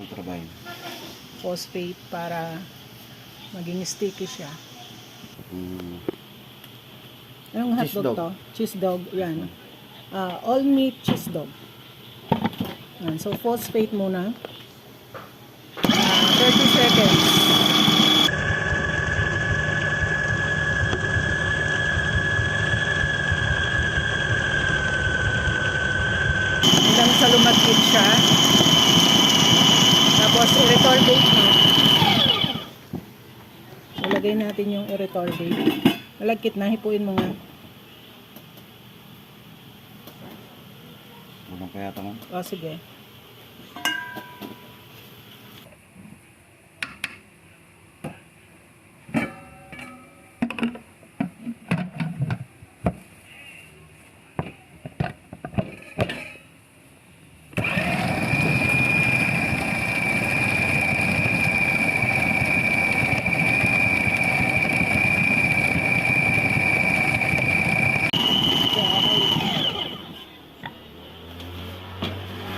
Kontrabay. Phosphate para maging sticky siya. Anong Cheese hotdog dog. to? Cheese dog, yan. All meat cheese dog. Yan. So, phosphate muna. 30 seconds. Hanggang sa lumagkit siya. Tapos, i-retardate mo. Ilagay natin yung i-retardate. Malagkit na, hipuin mo nga. Walang kaya tama. O, sige.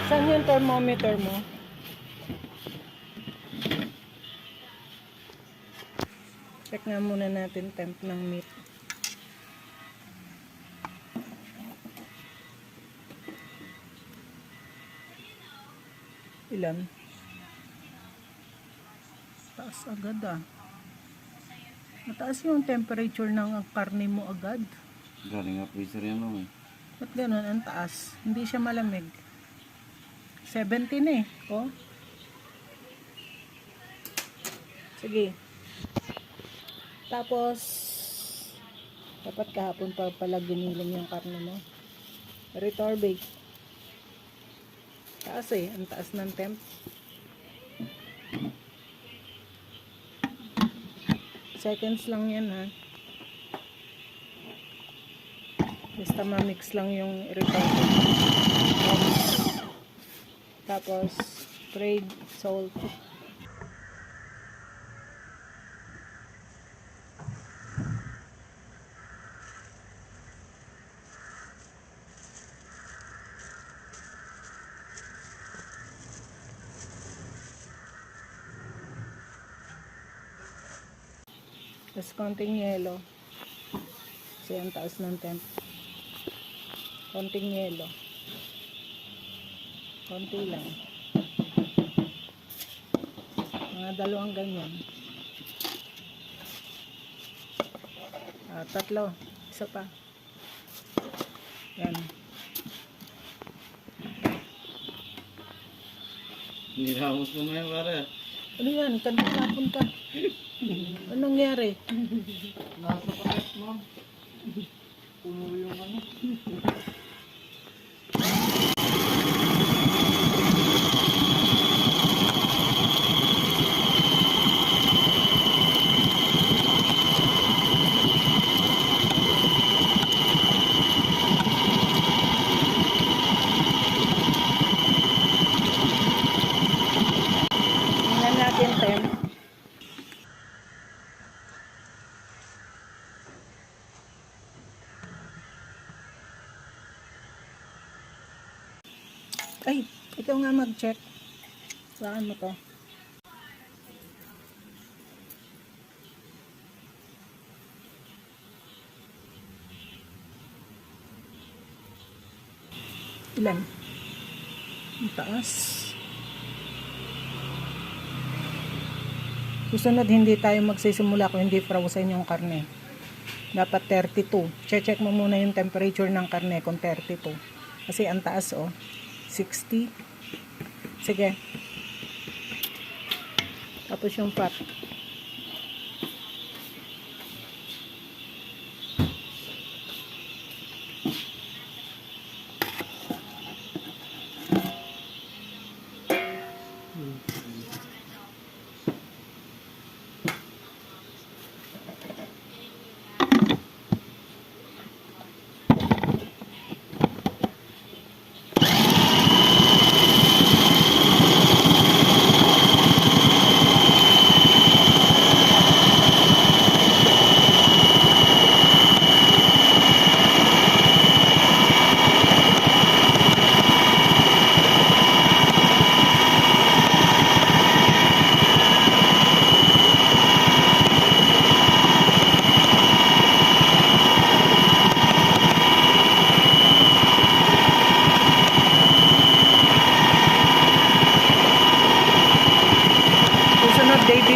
Saan yung thermometer mo? Check nga muna natin temp ng meat. Ilan? Taas agad ah. Mataas yung temperature ng karne mo agad. Galing nga freezer yan lang eh. Ba't ganun? Ang taas. Hindi siya malamig. 17 eh. Oh. Sige. Tapos, dapat kahapon pa pala giniling yung karne mo. Retarbate. Taas eh. Ang taas ng temp. Seconds lang yan ha. Basta ma-mix lang yung retarbate. Tapos, sprayed salt. Tapos, konting yelo. Kasi ang taas ng temp. Konting yelo. Konti lang. Mga dalawang ganyan. Tatlo. Isa pa. Yan. Niramos mo na yan pare. Ano yan? Kanapon ka. Anong nangyari? Nasa paket mo. Puno yung ano. Tingnan natin, Tem. Ay, ikaw nga mag-check. Saan mo to? Ilan? Ang taas. Susunod, hindi tayo magsisimula kung hindi frozen yung karne. Dapat 32. Check mo muna yung temperature ng karne kung 32. Kasi ang taas, oh. 60. Sige. Tapos yung fat.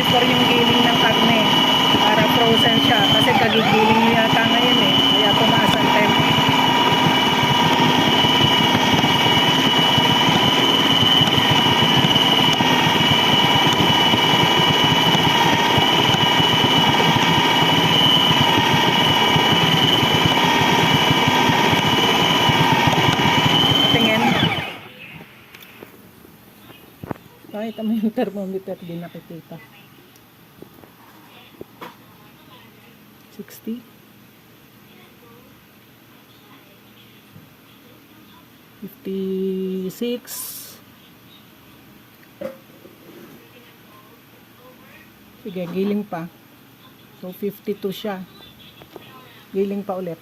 before yung giling ng karne para frozen siya kasi kagigiling niya yata ngayon eh, kaya tumaas ang temp. Tingin. Pakita mo yung thermometer, di nakikita. 60. 56. Sige, giling pa. So, 52 siya. Giling pa ulit.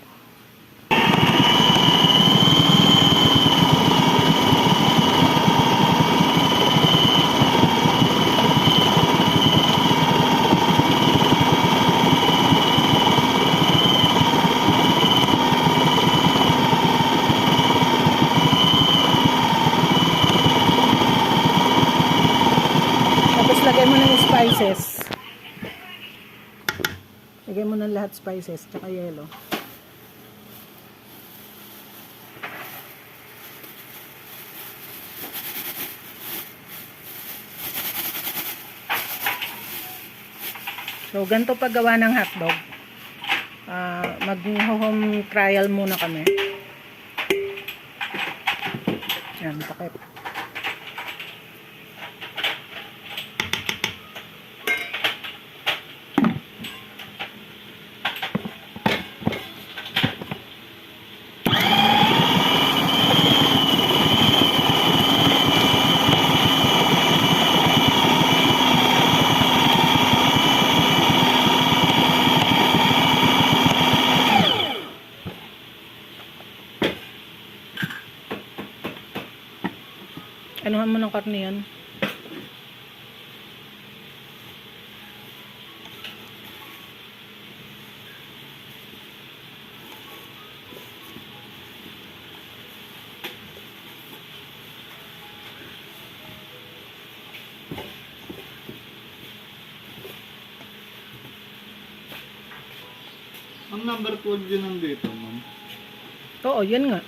Tapos lagay mo ng spices. Lagay mo ng lahat spices, tsaka yelo. So, ganito paggawa ng hotdog. Mag-home trial muna kami. Yan, takip. Anuhan mo ng karne yan. Ang number 12 yun nandito, ma'am. Oo, yan nga.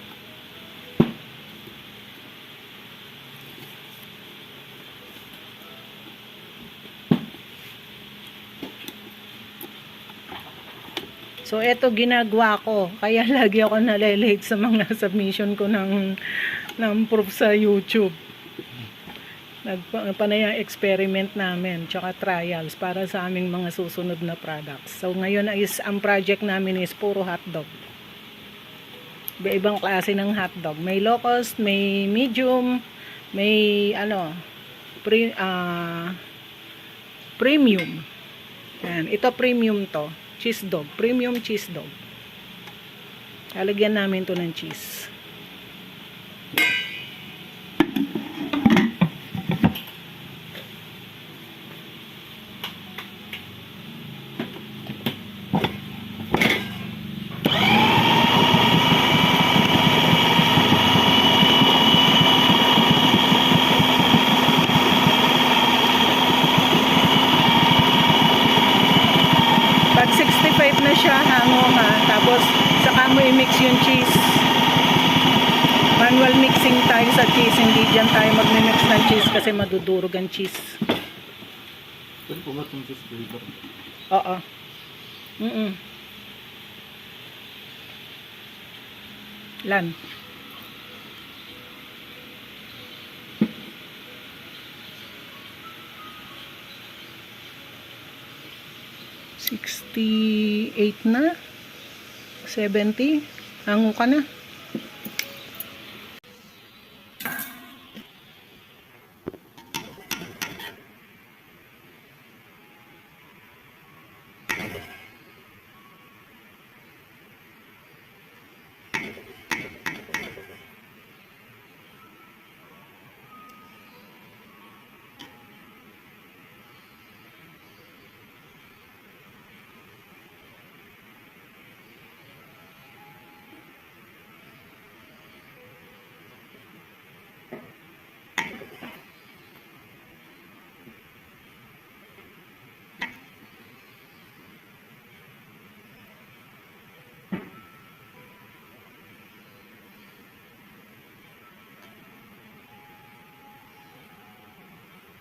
So, eto ginagawa ko. Kaya lagi ako nalilate sa mga submission ko ng proof sa YouTube. Panayang experiment namin, tsaka trials para sa aming mga susunod na products. So, ngayon ang project namin is puro hotdog. Iba-ibang klase ng hotdog. May low cost, may medium, may premium. Yan. Ito premium to. Cheese dog. Premium cheese dog. Lalagyan namin to ng cheese. Pag 65 na siya, hango ha. Tapos, saka mo i-mix yung cheese. Manual mixing tayo sa cheese. Hindi dyan tayo mag-mix ng cheese kasi madudurog ang cheese. Saan po ba itong cheese flavor? Oo. Lan. $68 na. 70. Hango ka na.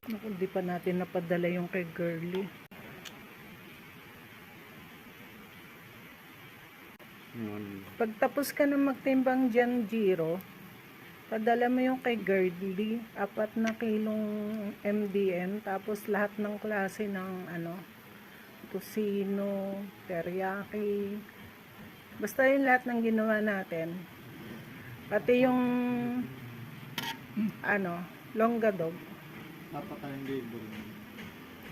Naku, di pa natin napadala yung kay Girly. Yun. Pagtapos ka na magtimbang dyan, Jiro, padala mo yung kay Girly, 4 na kilong MDM, tapos lahat ng klase ng tocino, teriyaki, basta yung lahat ng ginawa natin. Pati yung longga dog. Dapat tayong label.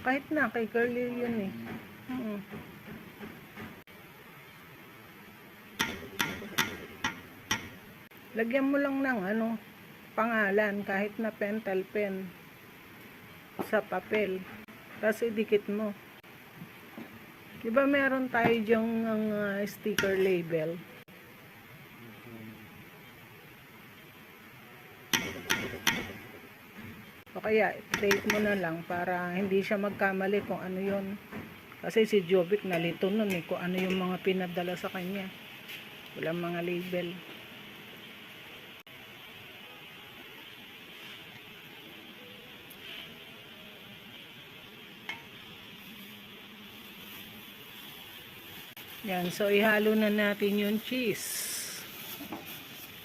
Kahit na, kay Girly yun eh. Lagyan mo lang ng pangalan, kahit na pentel pen sa papel. Tapos idikit mo. Diba meron tayo dyang sticker label? O kaya, tape mo na lang para hindi siya magkamali kung ano yun. Kasi si Jovic nalito nun eh, kung ano yung mga pinadala sa kanya. Walang mga label. Yan, so ihalo na natin yung cheese.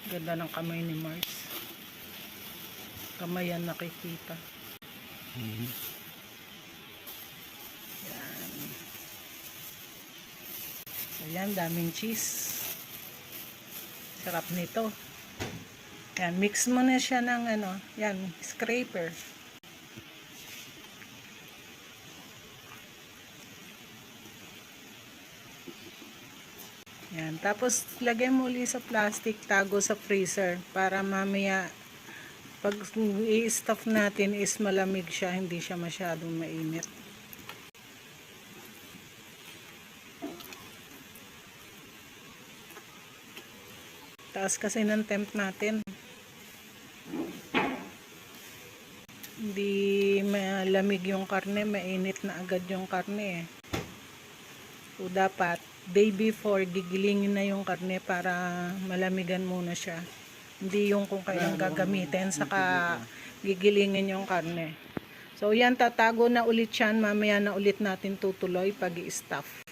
Ganda ng kamay ni Mars. Kamay yan nakikita. Yan. So yan, daming cheese. Sarap nito. Yan, mix mo na siya ng yan, scraper. Yan, tapos lagay mo ulit sa plastic, tago sa freezer para mamaya pag i-stuff natin is malamig siya, hindi siya masyadong mainit. Taas kasi ng temp natin. Hindi malamig yung karne, mainit na agad yung karne eh. So dapat day before gigilingin na yung karne para malamigan muna siya. Hindi yung kung kailan gagamitin saka gigilingin yung karne. So yan, tatago na ulit yan, mamaya na ulit natin tutuloy pag i-stuff.